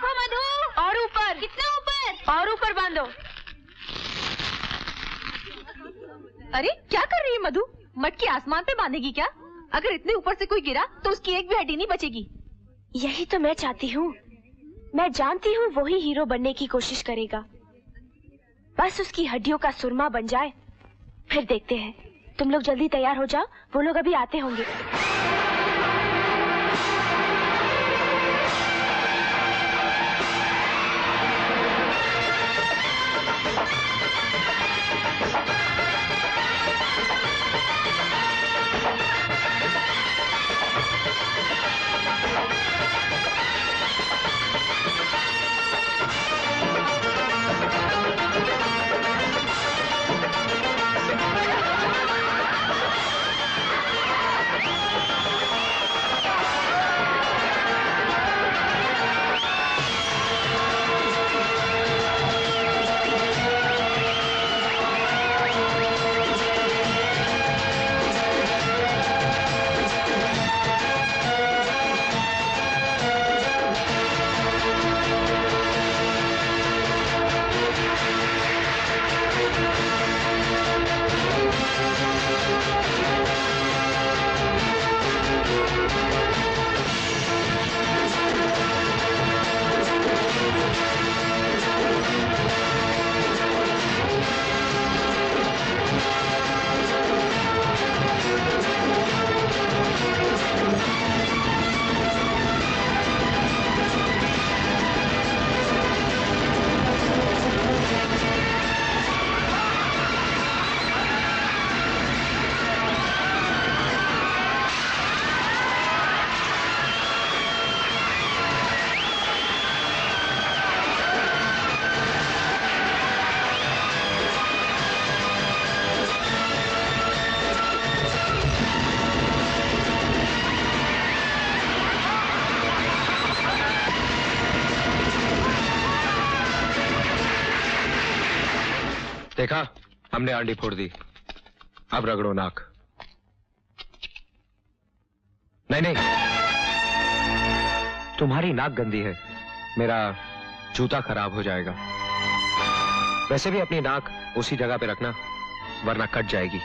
देखो मधु, और ऊपर, कितना ऊपर, और ऊपर बांधो। अरे क्या कर रही है मधु? मटकी आसमान पे बांधेगी क्या? अगर इतने ऊपर से कोई गिरा तो उसकी एक भी हड्डी नहीं बचेगी। यही तो मैं चाहती हूँ। मैं जानती हूँ वो ही हीरो बनने की कोशिश करेगा। बस उसकी हड्डियों का सुरमा बन जाए, फिर देखते हैं। तुम लोग जल्दी तैयार हो जाओ, वो लोग अभी आते होंगे। देखा, हमने आंडी फोड़ दी। अब रगड़ो नाक। नहीं नहीं, तुम्हारी नाक गंदी है, मेरा जूता खराब हो जाएगा। वैसे भी अपनी नाक उसी जगह पे रखना, वरना कट जाएगी।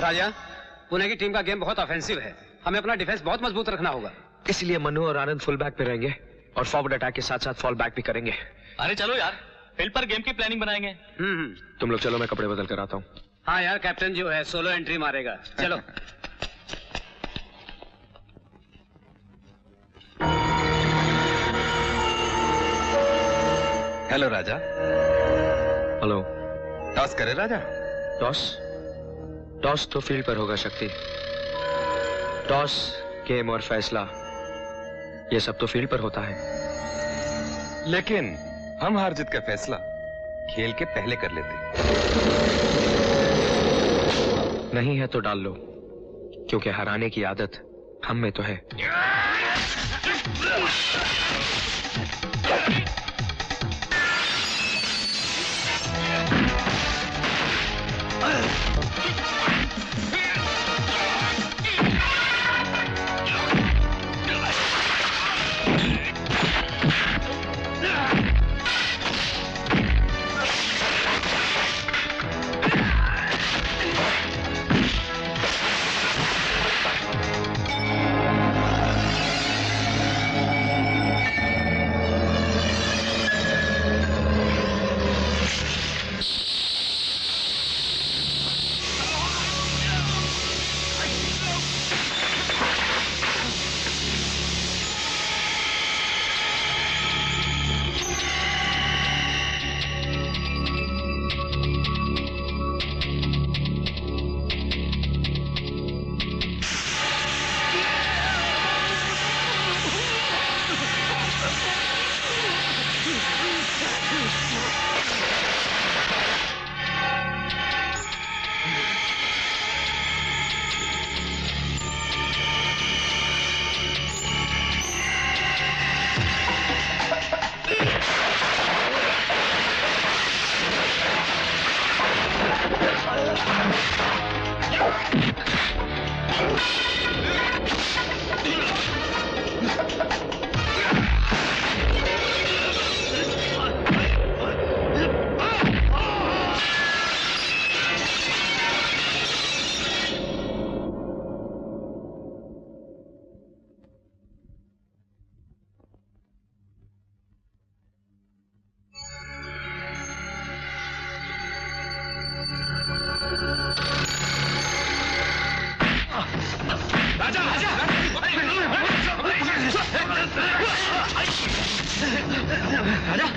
राजा, पुणे की टीम का गेम बहुत ऑफेंसिव है। हमें अपना डिफेंस बहुत मजबूत रखना होगा। इसलिए मनु और आनंद फुल बैक पे रहेंगे और फॉरवर्ड अटैक के साथ साथ फॉल बैक भी करेंगे। अरे चलो यार, फील्ड पर गेम की प्लानिंग बनाएंगे। तुम लोग चलो, मैं कपड़े बदल कर आता हूँ। हाँ यार, कैप्टन जो है सोलो एंट्री मारेगा। चलो। हेलो राजा। हेलो। टॉस करे राजा? टॉस? टॉस तो फील्ड पर होगा शक्ति। टॉस, गेम और फैसला, ये सब तो फील्ड पर होता है। लेकिन हम हार जीत का फैसला खेल के पहले कर लेते। नहीं है तो डाल लो, क्योंकि हराने की आदत हम में तो है।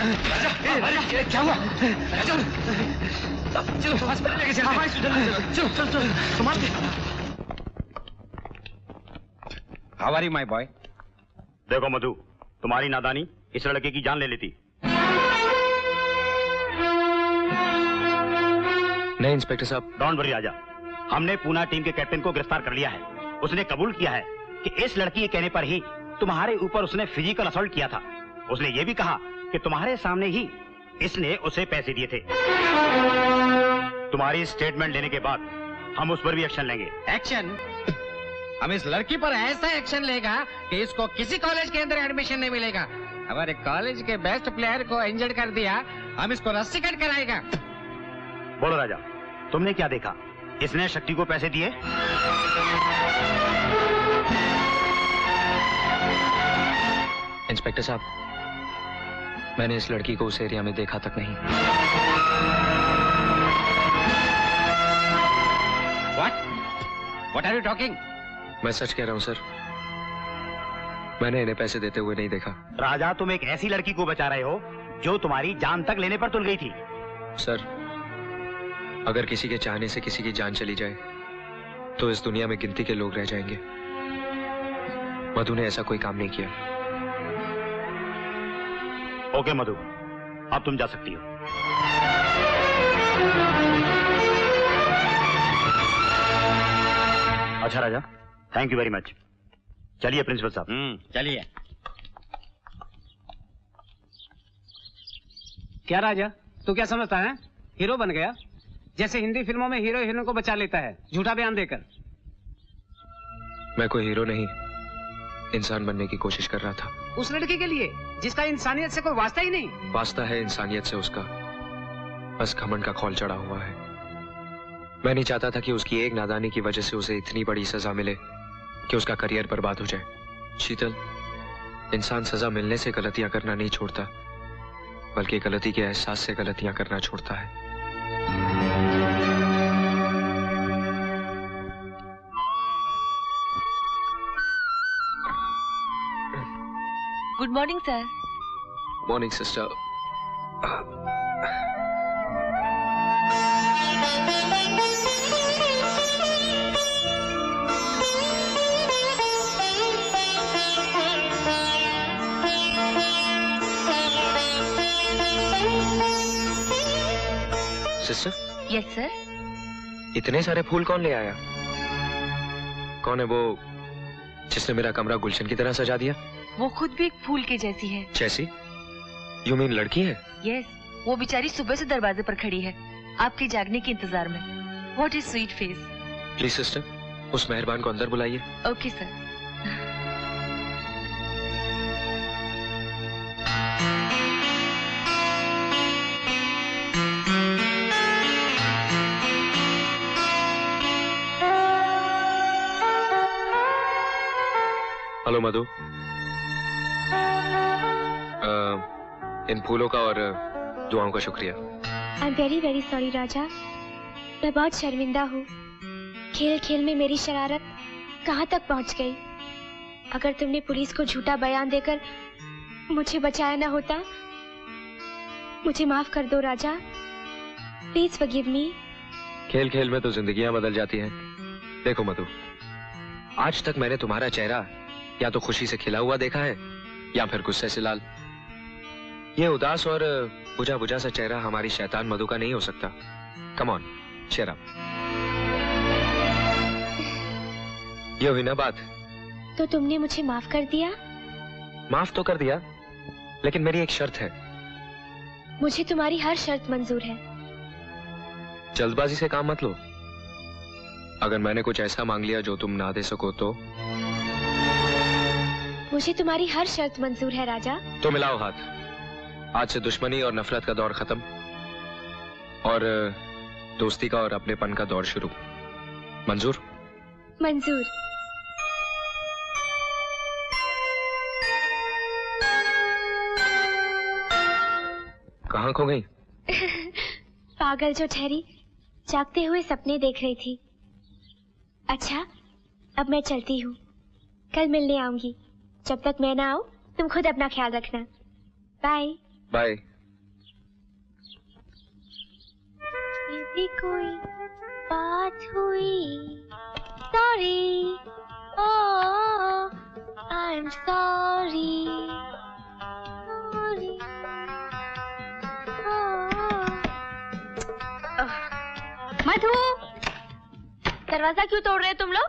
क्या हुआ? चलो हॉस्पिटल लेके चलो चलो संभाल के। How are you, my boy? देखो मधु, तुम्हारी नादानी इस लड़के की जान ले लेती। नहीं इंस्पेक्टर साहब। डोंट वरी राजा, हमने पूना टीम के कैप्टन को गिरफ्तार कर लिया है। उसने कबूल किया है कि इस लड़की के कहने पर ही तुम्हारे ऊपर उसने फिजिकल असॉल्ट किया था। उसने ये भी कहा कि तुम्हारे सामने ही इसने उसे पैसे दिए थे। तुम्हारी स्टेटमेंट लेने के बाद हम उस पर भी एक्शन लेंगे। एक्शन? हम इस लड़की पर ऐसा एक्शन लेगा कि इसको किसी कॉलेज के अंदर एडमिशन नहीं मिलेगा। हमारे कॉलेज के बेस्ट प्लेयर को इंजर्ड कर दिया, हम इसको रस्सी कट कराएगा। बोलो राजा, तुमने क्या देखा? इसने शक्ति को पैसे दिए? इंस्पेक्टर साहब, मैंने इस लड़की को उस एरिया में देखा तक नहीं। What are you talking? मैं सच कह रहा हूं सर, मैंने इन्हें पैसे देते हुए नहीं देखा। राजा, तुम एक ऐसी लड़की को बचा रहे हो जो तुम्हारी जान तक लेने पर तुल गई थी। सर, अगर किसी के चाहने से किसी की जान चली जाए तो इस दुनिया में गिनती के लोग रह जाएंगे। मधु ने ऐसा कोई काम नहीं किया। ओके मधु, अब तुम जा सकती हो। अच्छा राजा, थैंक यू वेरी मच। चलिए प्रिंसिपल साहब। चलिए। क्या राजा, तू क्या समझता है? हीरो बन गया? जैसे हिंदी फिल्मों में हीरो हीरोइन को बचा लेता है झूठा बयान देकर। मैं कोई हीरो नहीं, इंसान बनने की कोशिश कर रहा था। उस लड़की के लिए जिसका इंसानियत से कोई वास्ता ही नहीं। वास्ता है इंसानियत से उसका, बस घमंड का खौल चढ़ा हुआ है। मैं नहीं चाहता था कि उसकी एक नादानी की वजह से उसे इतनी बड़ी सजा मिले कि उसका करियर बर्बाद हो जाए। शीतल, इंसान सजा मिलने से गलतियां करना नहीं छोड़ता, बल्कि गलती के एहसास से गलतियां करना छोड़ता है। Good morning sir. Morning sister. Sister. Yes sir. इतने सारे फूल कौन ले आया? कौन है वो जिसने मेरा कमरा गुलशन की तरह सजा दिया? वो खुद भी एक फूल के जैसी है। जैसी? यू मीन लड़की है? यस, वो बेचारी सुबह से दरवाजे पर खड़ी है, आपके जागने के इंतजार में। What is sweet face. Please sister, उस मेहरबान को अंदर बुलाइए। Okay sir. हेलो मधु, इन फूलों का और दुआओं का शुक्रिया। I am very very sorry Raja, मैं बहुत शर्मिंदा हूँ। खेल खेल में मेरी शरारत कहाँ तक पहुँच गई। अगर तुमने पुलिस को झूठा बयान देकर मुझे बचाया ना होता, मुझे माफ कर दो राजा, प्लीज फॉरगिव मी। खेल खेल में तो जिंदगियां बदल जाती हैं। देखो मधु, आज तक मैंने तुम्हारा चेहरा या तो खुशी से खिला हुआ देखा है या फिर गुस्से से लाल। ये उदास और बुझा बुझा सा चेहरा हमारी शैतान मधु का नहीं हो सकता। Come on, cheer up। ये हुई ना बात। तो तुमने मुझे माफ कर दिया? माफ तो कर दिया, लेकिन मेरी एक शर्त है। मुझे तुम्हारी हर शर्त मंजूर है। जल्दबाजी से काम मत लो। अगर मैंने कुछ ऐसा मांग लिया जो तुम ना दे सको तो? मुझे तुम्हारी हर शर्त मंजूर है राजा। तो मिलाओ हाथ। आज से दुश्मनी और नफरत का दौर खत्म और दोस्ती का और अपनेपन का दौर शुरू। मंजूर? मंजूर। कहाँ खो गई? पागल जो ठहरी, जागते हुए सपने देख रही थी। अच्छा, अब मैं चलती हूँ, कल मिलने आऊंगी। जब तक मैं ना आऊं, तुम खुद अपना ख्याल रखना। बाय। बाय। ये कोई बात हुई। Sorry, oh I am sorry. Madhu, दरवाजा क्यों तोड़ रहे हो तुम लोग?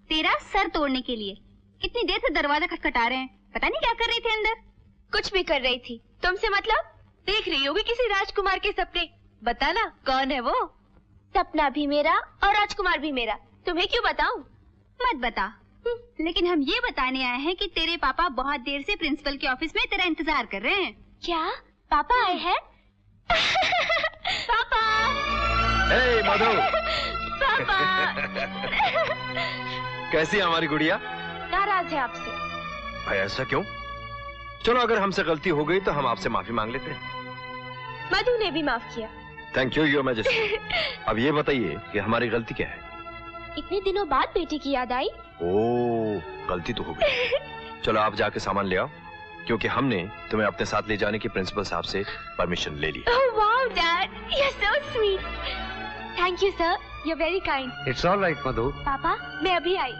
तेरा सर तोड़ने के लिए। कितनी देर से दरवाजा खटखटा रहे हैं, पता नहीं क्या कर रही थी अंदर। कुछ भी कर रही थी, तुमसे मतलब? देख रही होगी किसी राजकुमार के सपने। बता ना कौन है वो? सपना भी मेरा और राजकुमार भी मेरा, तुम्हें क्यों बताऊं? मत बता। लेकिन हम ये बताने आए हैं कि तेरे पापा बहुत देर से प्रिंसिपल के ऑफिस में तेरा इंतजार कर रहे हैं। क्या पापा आए हैं? पापा! हे मधु! पापा! कैसी है हमारी गुड़िया? नाराज है आपसे। भाई ऐसा क्यों? चलो अगर हमसे गलती हो गई तो हम आपसे माफी मांग लेते हैं। मधु ने भी माफ किया। Thank you your majesty. अब ये बताइए कि हमारी गलती क्या है? इतने दिनों बाद बेटी की याद आई। ओह, गलती तो हो गई। चलो आप जाके सामान ले आओ, क्योंकि हमने तुम्हें अपने साथ ले जाने की प्रिंसिपल साहब से परमिशन ले ली। Oh wow, Dad, you're so sweet. Thank you, sir. You're very kind. It's all right Madhu. पापा, मैं अभी आई।